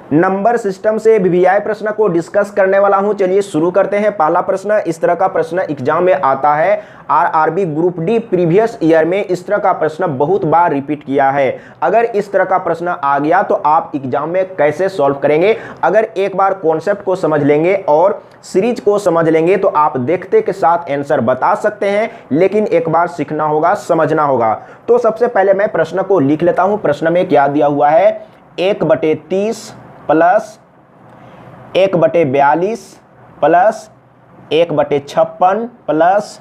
Number system से VVI प्रश्न को डिस्कस करने वाला हूं। चलिए शुरू करते हैं। पहला प्रश्न, इस तरह का प्रश्न एग्जाम में आता है। RRB group D previous year में इस तरह का प्रश्न बहुत बार रिपीट किया है। अगर इस तरह का प्रश्न आ गया तो आप एग्जाम में कैसे सॉल्व करेंगे? अगर एक बार कॉन्सेप्ट को समझ लेंगे और सीरीज को समझ लेंगे तो आप देखते के साथ आंसर बता सकते हैं, लेकिन एक बार सीखना होगा, समझना होगा। तो सबसे पहले मैं प्रश्न को लिख लेता हूं। प्रश्न में क्या दिया हुआ है? 1/30 plus 1/42 plus 1/56 plus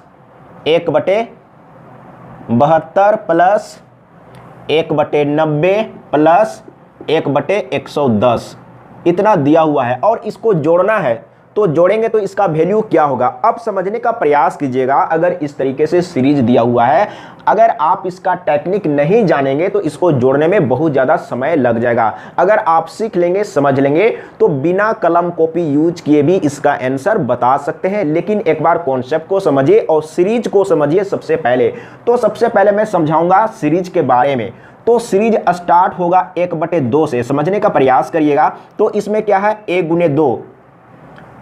1/72 plus 1/90 plus 1/110 इतना दिया हुआ है और इसको जोड़ना है। तो जोड़ेंगे तो इसका वैल्यू क्या होगा? अब समझने का प्रयास कीजिएगा। अगर इस तरीके से सीरीज दिया हुआ है, अगर आप इसका टेक्निक नहीं जानेंगे तो इसको जोड़ने में बहुत ज़्यादा समय लग जाएगा। अगर आप सीख लेंगे, समझ लेंगे तो बिना कलम कॉपी यूज किए भी इसका आंसर बता सकते हैं। लेकिन एक बार कॉन्सेप्ट को समझिए और सीरीज को समझिए सबसे पहले। तो सबसे पहले मैं समझाऊंगा सीरीज के बारे में। तो सीरीज स्टार्ट होगा 1/2 से, समझने का प्रयास करिएगा। तो इसमें क्या है? 1×2।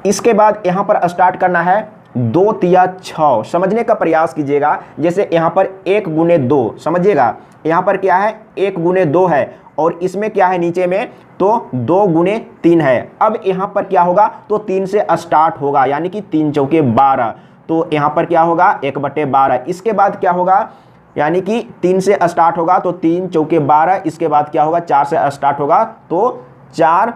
इसके बाद यहां पर स्टार्ट करना है 2 तिया 6, समझने का प्रयास कीजिएगा। जैसे यहां पर 1×2 समझिएगा, यहां पर क्या है? 1×2 है और इसमें क्या है नीचे में? तो 2×3 है। अब यहां पर क्या होगा? तो 3 से स्टार्ट होगा, यानी कि 3 चौके 12। तो यहां पर क्या होगा? 1/12। इसके बाद क्या होगा? यानी कि 3 से स्टार्ट होगा तो 3 चौके 12। इसके बाद क्या होगा? 4 से स्टार्ट होगा तो 4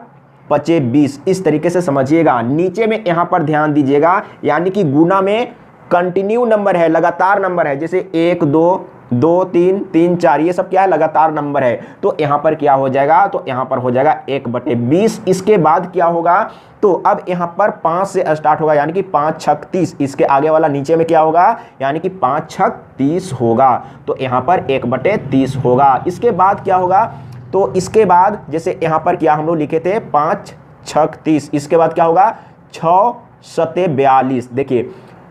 5 20। इस तरीके से समझिएगा। नीचे में यहां पर ध्यान दीजिएगा, यानी कि गुना में कंटिन्यू नंबर है, लगातार नंबर है। जैसे 1 2 2 3 3 4, ये सब क्या है? लगातार नंबर है। तो यहां पर क्या हो जाएगा? तो यहां पर हो जाएगा 1/20। इसके बाद क्या होगा? तो अब यहां पर 5 से स्टार्ट होगा, यानी कि 5 6 30। इसके आगे वाला नीचे में क्या होगा? यानी कि 5 6 30 होगा। तो यहां पर 1/30 होगा। इसके बाद क्या होगा? तो इसके बाद जैसे यहां पर क्या हम लोग लिखे थे? 5 6 30। इसके बाद क्या होगा? 6 7 42। देखिए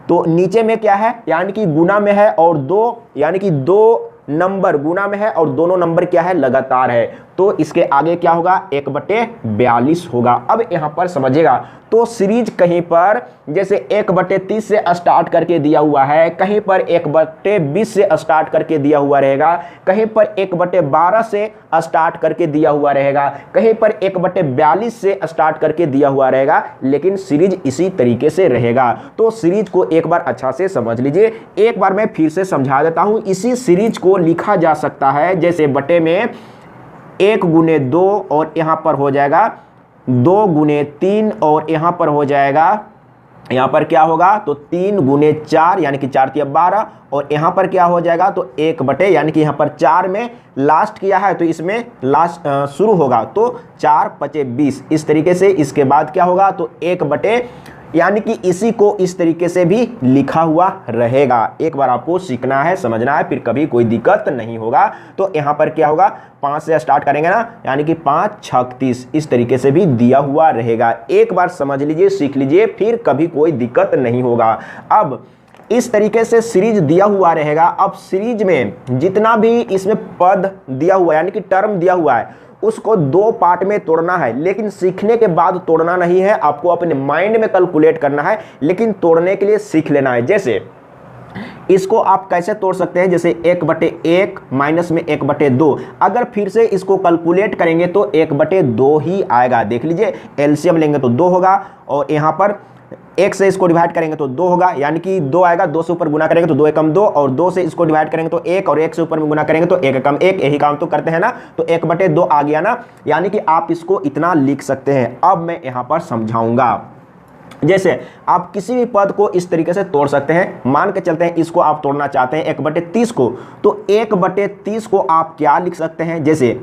तो नीचे में क्या है? यानी कि गुना में है और 2, यानी कि 2 नंबर गुना में है और दोनों नंबर क्या है? लगातार है। तो इसके आगे क्या होगा? 1/42 होगा। अब यहां पर समझिएगा। तो सीरीज कहीं पर जैसे 1/30 से स्टार्ट करके दिया हुआ है, कहीं पर 1/20 से स्टार्ट करके दिया हुआ रहेगा, कहीं पर 1/12 से स्टार्ट करके दिया हुआ रहेगा, कहीं पर 1/42 से स्टार्ट करके दिया हुआ रहेगा, लेकिन सीरीज इसी तरीके से रहेगा। तो सीरीज को एक बार अच्छा से समझ लीजिए। एक बार मैं फिर से समझा देता हूं। इसी सीरीज को लिखा जा सकता है जैसे बटे में 1×2 और यहां पर हो जाएगा 2×3 और यहां पर हो जाएगा, यहां पर क्या होगा? तो 3×4, यानी कि 4 तिया 12 और यहां पर क्या हो जाएगा? तो 1/, यानी कि यहां पर 4 में लास्ट किया है तो इसमें लास्ट शुरू होगा तो 4 5 20। इस तरीके से इसके बाद क्या होगा? तो 1/, यानी कि इसी को इस तरीके से भी लिखा हुआ रहेगा। एक बार आपको सीखना है, समझना है, फिर कभी कोई दिक्कत नहीं होगा। तो यहां पर क्या होगा? 5 से स्टार्ट करेंगे ना, यानी कि 5 6 30। इस तरीके से भी दिया हुआ रहेगा। एक बार समझ लीजिए, सीख लीजिए, फिर कभी कोई दिक्कत नहीं होगा। अब इस तरीके से सीरीज दिया हुआ रहेगा। अब सीरीज में जितना भी इसमें पद दिया हुआ है, यानी कि टर्म दिया हुआ है, उसको 2 पार्ट में तोड़ना है। लेकिन सीखने के बाद तोड़ना नहीं है, आपको अपने माइंड में कैलकुलेट करना है, लेकिन तोड़ने के लिए सीख लेना है। जैसे इसको आप कैसे तोड़ सकते हैं? जैसे 1/1 माइनस में 1/2। अगर फिर से इसको कैलकुलेट करेंगे तो 1/2 ही आएगा। देख लीजिए, एलसीएम लेंगे तो 2 होगा और यहां पर 1 से इसको डिवाइड करेंगे तो 2 होगा, यानी कि 2 आएगा। 2 से ऊपर गुना करेंगे तो 2 एकम 2 और 2 से इसको डिवाइड करेंगे तो 1 और 1 से ऊपर में गुना करेंगे तो 1 एकम 1। यही काम तो करते हैं ना। तो 1/2 आ गया ना, यानी कि आप इसको इतना लिख सकते हैं। अब मैं यहां पर समझाऊंगा। जैसे आप किसी भी पद को इस तरीके से तोड़ सकते हैं। मान के चलते हैं इसको आप तोड़ना चाहते हैं 1/30 को, तो 1/30 को आप क्या लिख सकते हैं? जैसे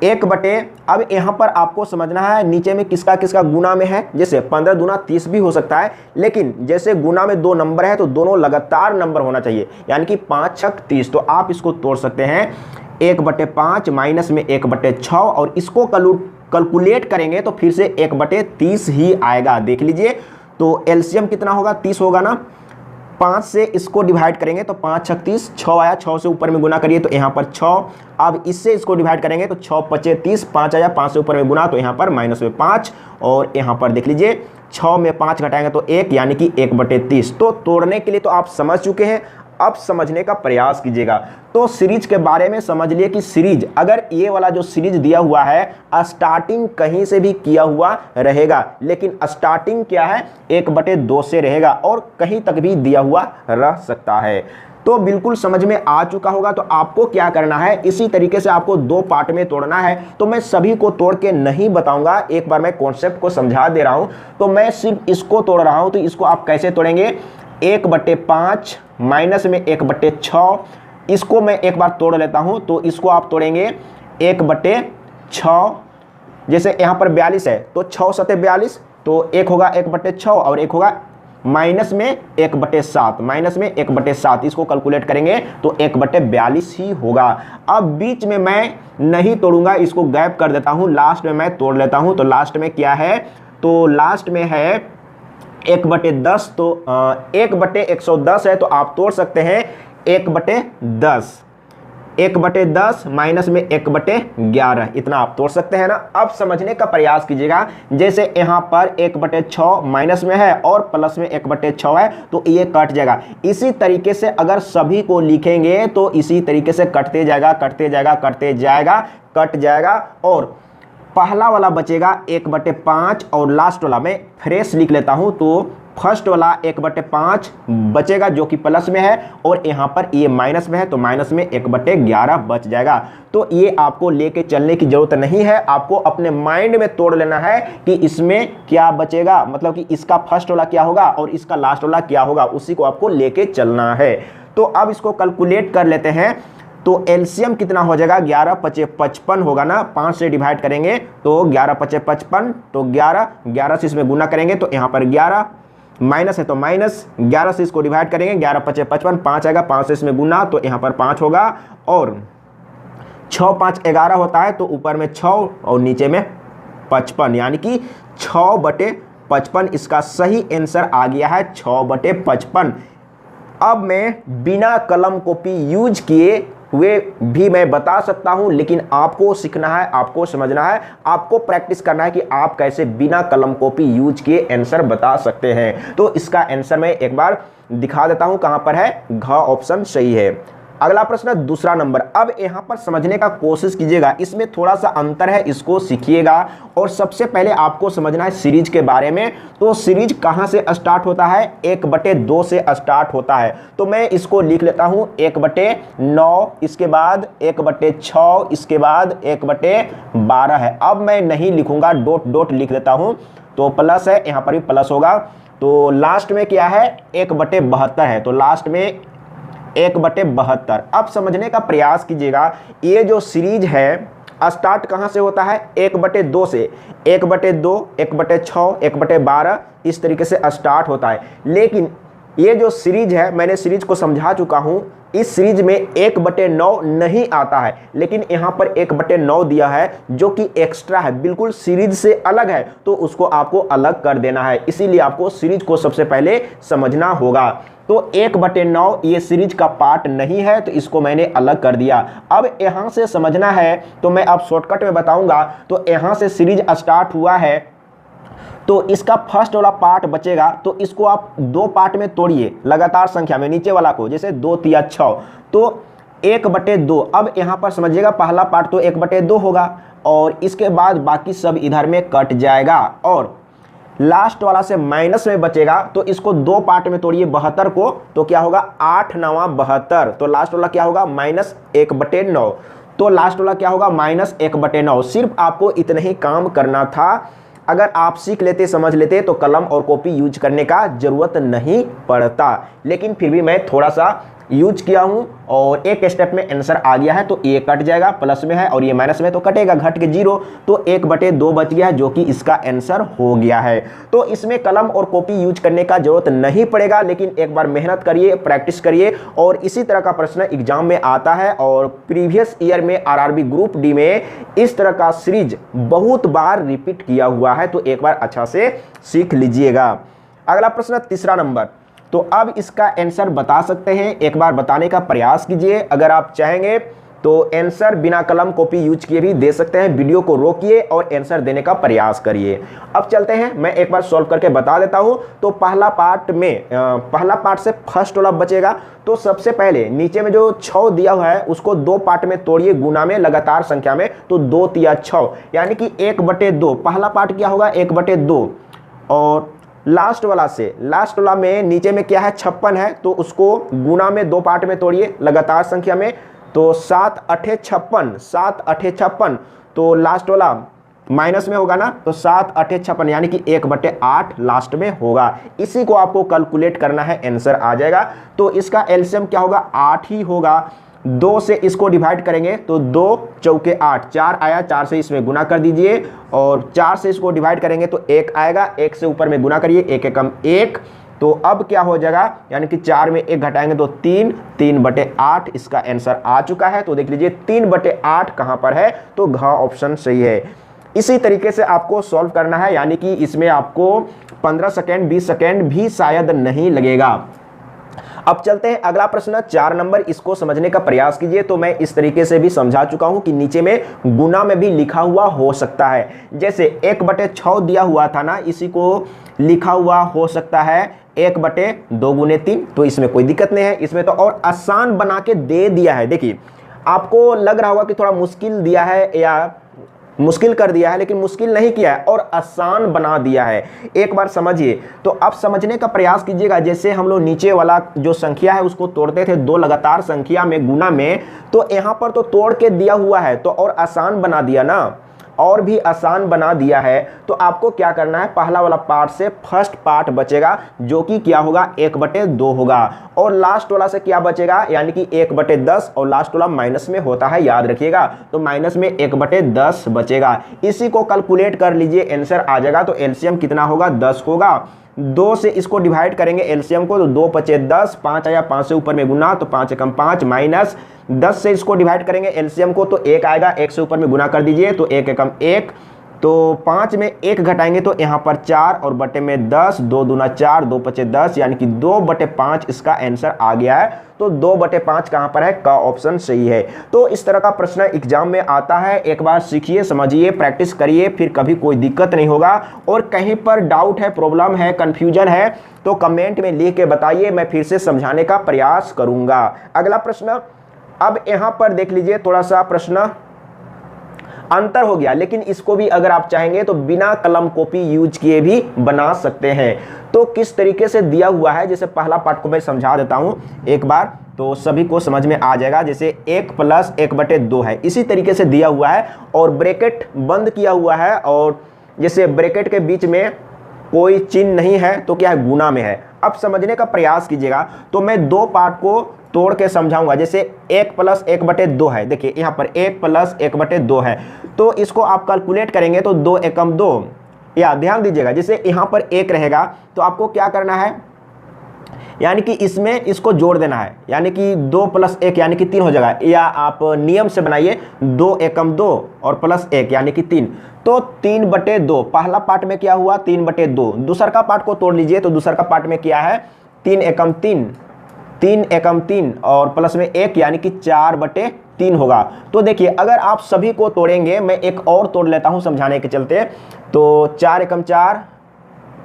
1/, अब यहां पर आपको समझना है नीचे में किसका किसका गुना में है। जैसे 15 दूना 30 भी हो सकता है, लेकिन जैसे गुना में 2 नंबर है तो दोनों लगातार नंबर होना चाहिए, यानी कि 5 6 30। तो आप इसको तोड़ सकते हैं 1/5 माइनस में 1/6 और इसको कैलकुलेट करेंगे तो फिर से 1/30 ही आएगा। देख लीजिए, तो एलसीएम कितना होगा? 30 होगा ना। 5 से इसको डिवाइड करेंगे तो 5 छक 30, 6 आया, 6 से ऊपर में गुना करिए तो यहाँ पर 6। अब इससे इसको डिवाइड करेंगे तो 6 पचे 30, 5 आया, 5 से ऊपर में गुना तो यहाँ पर माइनस में 5, और यहाँ पर देख लीजिए 6 में 5 घटाएंगे तो 1, यानी कि 1/30। तो तोड़ने के लिए तो आप समझ चुके हैं, अब समझने का प्रयास कीजिएगा। तो सीरीज के बारे में समझ लिए कि सीरीज, अगर ये वाला जो सीरीज दिया हुआ है स्टार्टिंग कहीं से भी किया हुआ रहेगा, लेकिन स्टार्टिंग क्या है 1/2 से रहेगा और कहीं तक भी दिया हुआ रह सकता है। तो बिल्कुल समझ में आ चुका होगा। तो आपको क्या करना है, इसी तरीके से आपको 2 पार्ट में तोड़ना है। तो मैं सभी को तोड़ के नहीं बताऊंगा, एक बार मैं कॉन्सेप्ट को समझा दे रहा हूं। तो मैं सिर्फ इसको तोड़ रहा हूं, तो इसको आप कैसे तोड़ेंगे, 1/5 माइनस में 1/6, इसको मैं एक बार तोड़ लेता हूं। तो इसको आप तोड़ेंगे 1/6, जैसे यहां पर 42 है तो 6 सते 42, तो एक होगा 1/6 और एक होगा माइनस में 1/7, माइनस में 1/7, इसको कैलकुलेट करेंगे तो 1/42 ही होगा। अब बीच में मैं नहीं तोड़ूंगा, इसको गैप कर देता हूं, लास्ट में मैं तोड़ लेता हूं। तो लास्ट में क्या है, तो लास्ट में है 1/10, तो 1/110 है, तो आप तोड़ सकते हैं 1/10, 1/10 माइनस में 1/11, इतना आप तोड़ सकते हैं ना। अब समझने का प्रयास कीजिएगा, जैसे यहाँ पर 1/6 माइनस में है और प्लस में 1/6 है, तो ये कट जाएगा। इसी तरीके से अगर सभी को लिखेंगे तो इसी तरीके से कटते जाएगा, कटते जाएगा, कटते जाएगा, कट जाएगा, और पहला वाला बचेगा 1/5 और लास्ट वाला मैं फ्रेश लिख लेता हूं। तो फर्स्ट वाला 1/5 बचेगा जो कि प्लस में है, और यहाँ पर ये माइनस में है, तो माइनस में 1/11 बच जाएगा। तो ये आपको लेके चलने की जरूरत नहीं है, आपको अपने माइंड में तोड़ लेना है कि इसमें क्या बचेगा, मतलब कि इसका फर्स्ट वाला क्या होगा और इसका लास्ट वाला क्या होगा, उसी को आपको लेके चलना है। तो अब इसको कैलकुलेट कर लेते हैं। तो एलसीएम कितना हो जाएगा, 11×5 = 55 होगा ना, 5 से डिवाइड करेंगे तो 11×5 = 55, तो 11 से इसमें गुना करेंगे तो यहाँ पर 11, माइनस है तो माइनस, 11 से इसको डिवाइड करेंगे, 11×5 = 55, 5 आएगा, 5 से इसमें गुना तो यहाँ पर 5 होगा, और 6 × 5 = 11 होता है, तो ऊपर में 6 और नीचे में 55, यानी कि 6/55 इसका सही आंसर आ गया है, 6/55। अब मैं बिना कलम कॉपी यूज किए हुए भी मैं बता सकता हूं, लेकिन आपको सीखना है, आपको समझना है, आपको प्रैक्टिस करना है कि आप कैसे बिना कलम कॉपी यूज किए आंसर बता सकते हैं। तो इसका आंसर मैं एक बार दिखा देता हूं, कहां पर है, घ ऑप्शन सही है। अगला प्रश्न है दूसरा नंबर। अब यहां पर समझने का कोशिश कीजिएगा, इसमें थोड़ा सा अंतर है, इसको सीखिएगा। और सबसे पहले आपको समझना है सीरीज के बारे में। तो सीरीज कहां से स्टार्ट होता है, 1/2 से स्टार्ट होता है। तो मैं इसको लिख लेता हूं 1/9, इसके बाद 1/6, इसके बाद 1/12 है। अब मैं नहीं लिखूंगा, डॉट डॉट लिख देता हूं, तो प्लस है, यहां पर भी प्लस होगा। तो लास्ट में क्या है, 1/72 है, तो लास्ट में 1/72। अब समझने का प्रयास कीजिएगा, ये जो सीरीज है स्टार्ट कहां से होता है, 1/2 से, 1/2, 1/6, 1/12, इस तरीके से स्टार्ट होता है। लेकिन ये जो सीरीज है, मैंने सीरीज को समझा चुका हूं, इस सीरीज में 1/9 नहीं आता है, लेकिन यहां पर 1/9 दिया है जो कि एक्स्ट्रा है, बिल्कुल सीरीज से अलग है, तो उसको आपको अलग कर देना है। इसीलिए आपको सीरीज को सबसे पहले समझना होगा। तो 1/9 ये सीरीज का पार्ट नहीं है, तो इसको मैंने अलग कर दिया। अब यहां से समझना है, तो मैं अब शॉर्टकट में बताऊंगा। तो यहां से सीरीज स्टार्ट हुआ है, तो इसका फर्स्ट वाला पार्ट बचेगा, तो इसको आप 2 पार्ट में तोड़िए लगातार संख्या में, नीचे वाला को, जैसे 2 × 6, तो 1/2। अब यहां पर समझिएगा, पहला पार्ट तो 1/2 होगा, और इसके बाद बाकी सब इधर में कट जाएगा, और लास्ट वाला से माइनस में बचेगा। तो इसको 2 पार्ट में तोड़िए 72 को, तो क्या होगा, 8 × 9 = 72, तो लास्ट वाला क्या होगा, -1/9, तो लास्ट वाला क्या होगा, -1/9। सिर्फ आपको इतना ही काम करना था। अगर आप सीख लेते, समझ लेते, तो कलम और कॉपी यूज करने का जरूरत नहीं पड़ता। लेकिन फिर भी मैं थोड़ा सा यूज किया हूं, और एक स्टेप में आंसर आ गया है, तो ये कट जाएगा, प्लस में है और ये माइनस में, तो कटेगा, घट के 0, तो 1/2 बच गया है, जो कि इसका आंसर हो गया है। तो इसमें कलम और कॉपी यूज करने का जरूरत नहीं पड़ेगा, लेकिन एक बार मेहनत करिए, प्रैक्टिस करिए। और इसी तरह का प्रश्न एग्जाम में आता है, और प्रीवियस ईयर में आरआरबी ग्रुप डी में इस तरह का सीरीज बहुत बार रिपीट किया हुआ है, तो एक बार अच्छा से सीख लीजिएगा। अगला प्रश्न तीसरा नंबर। तो अब इसका आंसर बता सकते हैं, एक बार बताने का प्रयास कीजिए। अगर आप चाहेंगे तो आंसर बिना कलम कॉपी यूज किए भी दे सकते हैं। वीडियो को रोकिए और आंसर देने का प्रयास करिए। अब चलते हैं, मैं एक बार सॉल्व करके बता देता हूं। तो पहला पार्ट से फर्स्ट वाला बचेगा। तो सबसे पहले नीचे में जो 6 दिया हुआ है उसको 2 पार्ट में तोड़िए, गुना में, लगातार संख्या में। तो 2 तिया 6 यानी कि 1/2। पहला पार्ट क्या होगा 1/2। और लास्ट वाला में नीचे में क्या है 56 है, तो उसको गुना में 2 पार्ट में तोड़िए, लगातार संख्या में। तो 7 8 56, तो लास्ट वाला माइनस में होगा ना, तो 7 8 56 यानी कि 1/8 लास्ट में होगा। इसी को आपको कैलकुलेट करना है, आंसर आ जाएगा। तो इसका एलसीएम क्या होगा 8 ही होगा। 2 से इसको डिवाइड करेंगे तो 2 चौके 8, 4 आया, 4 से इसमें गुना कर दीजिए। और 4 से इसको डिवाइड करेंगे तो 1 आएगा, 1 से ऊपर में गुना करिए, 1 एकम 1। तो अब क्या हो जाएगा, यानी कि 4 में 1 घटाएंगे तो 3, 3/8 इसका आंसर आ चुका है। तो देख लीजिए 3/8 कहां पर है, तो घ ऑप्शन सही है। इसी तरीके से आपको सॉल्व करना है, यानी कि इसमें आपको 15 सेकेंड 20 सेकेंड भी शायद नहीं लगेगा। अब चलते हैं अगला प्रश्न 4 नंबर, इसको समझने का प्रयास कीजिए। तो मैं इस तरीके से भी समझा चुका हूं कि नीचे में गुना में भी लिखा हुआ हो सकता है। जैसे 1/6 दिया हुआ था ना, इसी को लिखा हुआ हो सकता है 1/2 गुने 3। तो इसमें कोई दिक्कत नहीं है, इसमें तो और आसान बना के दे दिया है। देखिए आपको लग रहा होगा कि थोड़ा मुश्किल दिया है या मुश्किल कर दिया है, लेकिन मुश्किल नहीं किया है और आसान बना दिया है। एक बार समझिए। तो अब समझने का प्रयास कीजिएगा। जैसे हम लोग नीचे वाला जो संख्या है उसको तोड़ते थे 2 लगातार संख्या में गुना में, तो यहां पर तो तोड़ के दिया हुआ है तो और आसान बना दिया ना, और भी आसान बना दिया है। तो आपको क्या करना है, पहला वाला पार्ट से फर्स्ट पार्ट बचेगा जो कि क्या होगा 1/2 होगा। और लास्ट वाला से क्या बचेगा, यानी कि 1/10, और लास्ट वाला माइनस में होता है, याद रखिएगा। तो माइनस में 1/10 बचेगा। इसी को कैलकुलेट कर लीजिए, आंसर आ जाएगा। तो एलसीएम कितना होगा 10 होगा। 2 से इसको डिवाइड करेंगे एलसीएम को, तो 2 5 10, 5 आया, 5 से ऊपर में गुना, तो 5 एकम 5 माइनस 10 से इसको डिवाइड करेंगे एलसीएम को, तो 1 आएगा, 1 से ऊपर में गुना कर दीजिए, तो 1 एकम 1। तो 5 में 1 घटाएंगे तो यहाँ पर 4 और बटे में 10, 2 दूना 4, 2 5 10 यानी कि 2/5 इसका आंसर आ गया है। तो 2/5 कहां पर है, का ऑप्शन सही है। तो इस तरह का प्रश्न एग्जाम में आता है। एक बार सीखिए, समझिए, प्रैक्टिस करिए, फिर कभी कोई दिक्कत नहीं होगा। और कहीं पर डाउट है, प्रॉब्लम है, कंफ्यूजन है तो कमेंट में लिख के बताइए, मैं फिर से समझाने का प्रयास करूंगा। अगला प्रश्न, अब यहां पर देख लीजिए, थोड़ा सा प्रश्न अंतर हो गया, लेकिन इसको भी अगर आप चाहेंगे तो बिना कलम कॉपी यूज किए भी बना सकते हैं। तो किस तरीके से दिया हुआ है, जैसे पहला पार्ट को मैं समझा देता हूं एक बार, तो सभी को समझ में आ जाएगा। जैसे 1 + 1/2 है, इसी तरीके से दिया हुआ है और ब्रैकेट बंद किया हुआ है, और जैसे ब्रैकेट के बीच में कोई चिन्ह नहीं है तो क्या है, गुना में है। अब समझने का प्रयास कीजिएगा। तो मैं 2 पार्ट को तोड़ के समझाऊंगा। जैसे 1 + 1/2 है, देखिए यहाँ पर 1 + 1/2 है, तो इसको आप कैलकुलेट करेंगे तो 2 एकम 2, या ध्यान दीजिएगा, जैसे यहाँ पर 1 रहेगा तो आपको क्या करना है, यानी कि इसमें इसको जोड़ देना है, यानी कि 2 + 1 यानी कि 3 हो जाएगा। या आप नियम से बनाइए, 2 एकम 2 और +1 यानी कि 3, तो 3/2। पहला पार्ट में क्या हुआ 3/2। दूसरा का पार्ट को तोड़ लीजिए, तो दूसरा का पार्ट में क्या है 3 एकम 3, 3 एकम 3 और प्लस में 1 यानी कि 4/3 होगा। तो देखिए अगर आप सभी को तोड़ेंगे, मैं एक और तोड़ लेता हूं समझाने के चलते, तो 4 एकम 4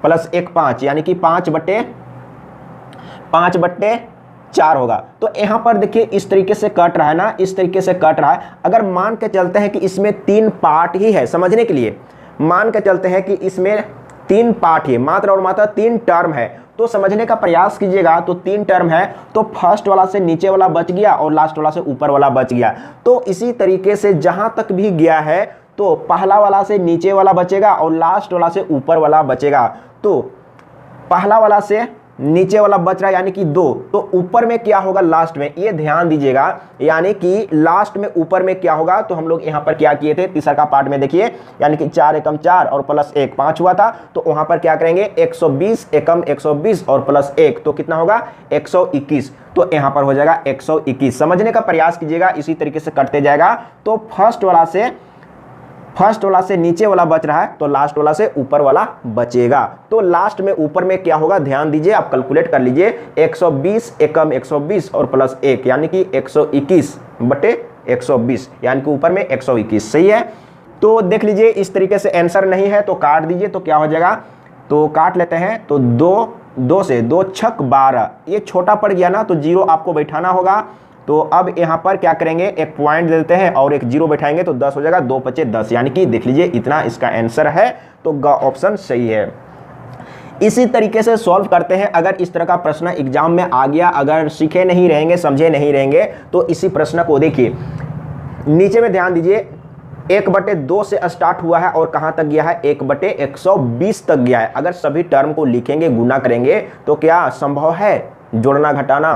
+ 1 5 यानी कि 5/4 होगा। तो यहां पर देखिए इस तरीके से कट रहा है ना, इस तरीके से कट रहा है। अगर मान के चलते हैं कि इसमें 3 पार्ट ही है, समझने के लिए मान के चलते हैं कि इसमें 3 पार्ट ही, मात्र और मात्र 3 टर्म है, तो समझने का प्रयास कीजिएगा। तो 3 टर्म है, तो फर्स्ट वाला से नीचे वाला बच गया और लास्ट वाला से ऊपर वाला बच गया। तो इसी तरीके से जहां तक भी गया है, तो पहला वाला से नीचे वाला बचेगा और लास्ट वाला से ऊपर वाला बचेगा। तो पहला वाला से नीचे वाला बच रहा है यानी कि 2, तो ऊपर में क्या होगा लास्ट में, ये ध्यान दीजिएगा, यानी कि लास्ट में ऊपर में क्या होगा। तो हम लोग यहाँ पर क्या किए थे, तीसरा का पार्ट में देखिए, यानी कि 4 एकम 4 और +1 5 हुआ था, तो वहां पर क्या करेंगे 120 एकम 120 और +1, तो कितना होगा 121। तो यहां पर हो जाएगा 121। समझने का प्रयास कीजिएगा, इसी तरीके से कटते जाएगा। तो फर्स्ट वाला से फर्स्ट वाला से नीचे वाला बच रहा है तो लास्ट वाला से ऊपर वाला बचेगा। तो लास्ट में ऊपर में क्या होगा, ध्यान दीजिए, आप कैलकुलेट कर लीजिए। 120 एकम 120 और प्लस 1 यानी कि 121 बटे 120 यानी कि ऊपर में 121। सही है। तो देख लीजिए, इस तरीके से आंसर नहीं है तो काट दीजिए, तो क्या हो जाएगा, तो काट लेते हैं। तो 2 से 2 छक 12, ये छोटा पड़ गया ना, तो 0 आपको बैठाना होगा। तो अब यहाँ पर क्या करेंगे, एक पॉइंट दे देते हैं और एक 0 बैठाएंगे तो 10 हो जाएगा। 2 पचे 10 यानी कि देख लीजिए इतना इसका आंसर है। तो ग ऑप्शन सही है। इसी तरीके से सॉल्व करते हैं। अगर इस तरह का प्रश्न एग्जाम में आ गया, अगर सीखे नहीं रहेंगे, समझे नहीं रहेंगे, तो इसी प्रश्न को देखिए, नीचे में ध्यान दीजिए, 1/2 से स्टार्ट हुआ है और कहां तक गया है, 1/120 तक गया है। अगर सभी टर्म को लिखेंगे, गुना करेंगे, तो क्या संभव है जोड़ना घटाना,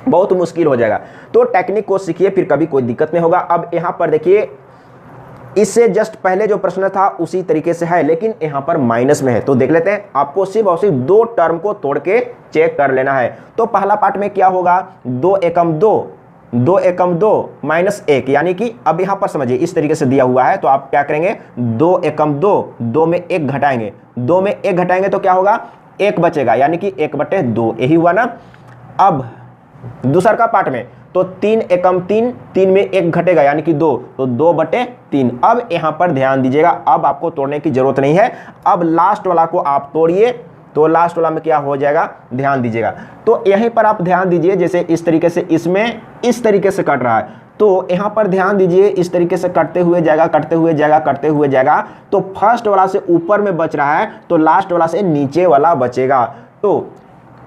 बहुत मुश्किल हो जाएगा। तो टेक्निक को सीखिए, फिर कभी कोई दिक्कत नहीं होगा। अब यहां पर देखिए, इससे जस्ट पहले जो प्रश्न था उसी तरीके से है, लेकिन यहां पर माइनस में है। तो देख लेते हैं, आपको सिर्फ और सिर्फ 2 टर्म को तोड़ के चेक कर लेना है। तो पहला पार्ट में क्या होगा, 2 एकम 2, 2 एकम 2 माइनस 1, यानी कि अब यहां पर समझिए इस तरीके से दिया हुआ है, तो आप क्या करेंगे, 2 एकम 2, 2 में 1 घटाएंगे, 2 में 1 घटाएंगे तो क्या होगा, 1 बचेगा, यानी कि 1/2, यही हुआ ना। अब दूसरा का पार्ट में तो 3 एकम 3, 3 में 1 घटेगा यानी कि 2, तो 2/3। अब यहां पर ध्यान दीजिएगा, अब आपको तोड़ने की जरूरत नहीं है। अब लास्ट वाला को आप तोड़िए, तो लास्ट वाला में क्या हो जाएगा, ध्यान दीजिएगा। तो यहीं पर आप ध्यान दीजिए, जैसे इस तरीके से इसमें इस तरीके से कट रहा है, तो यहां पर ध्यान दीजिए, इस तरीके से कटते हुए जाएगा, करते हुए जाएगा, करते हुए जाएगा। तो फर्स्ट वाला से ऊपर में बच रहा है, तो लास्ट वाला से नीचे वाला बचेगा। तो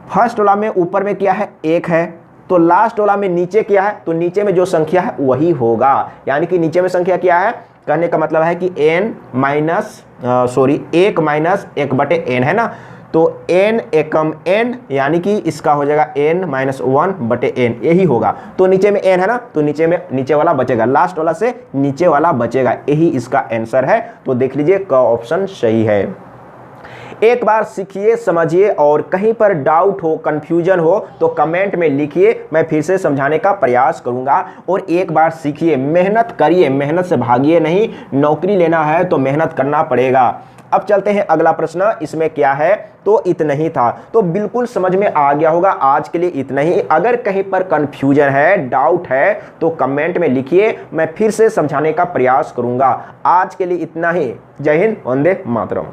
फर्स्ट वाला में ऊपर में क्या है, 1 है, तो लास्ट वाला में नीचे क्या है, तो नीचे में जो संख्या है वही होगा। यानी कि नीचे में संख्या क्या है, कहने का मतलब है कि n माइनस 1 माइनस 1/n है ना। तो n एकम n, यानी कि इसका हो जाएगा n माइनस 1/n, यही होगा। तो नीचे में n है ना, तो नीचे में नीचे वाला बचेगा, लास्ट वाला से नीचे वाला बचेगा, यही इसका आंसर है। तो देख लीजिए का ऑप्शन सही है। एक बार सीखिए, समझिए, और कहीं पर डाउट हो, कंफ्यूजन हो तो कमेंट में लिखिए, मैं फिर से समझाने का प्रयास करूंगा। और एक बार सीखिए, मेहनत करिए, मेहनत से भागिए नहीं, नौकरी लेना है तो मेहनत करना पड़ेगा। अब चलते हैं अगला प्रश्न, इसमें क्या है, तो इतना ही था, तो बिल्कुल समझ में आ गया होगा। आज के लिए इतना ही। अगर कहीं पर कंफ्यूजन है, डाउट है, तो कमेंट में लिखिए, मैं फिर से समझाने का प्रयास करूंगा। आज के लिए इतना ही। जय हिंद, वंदे मातरम।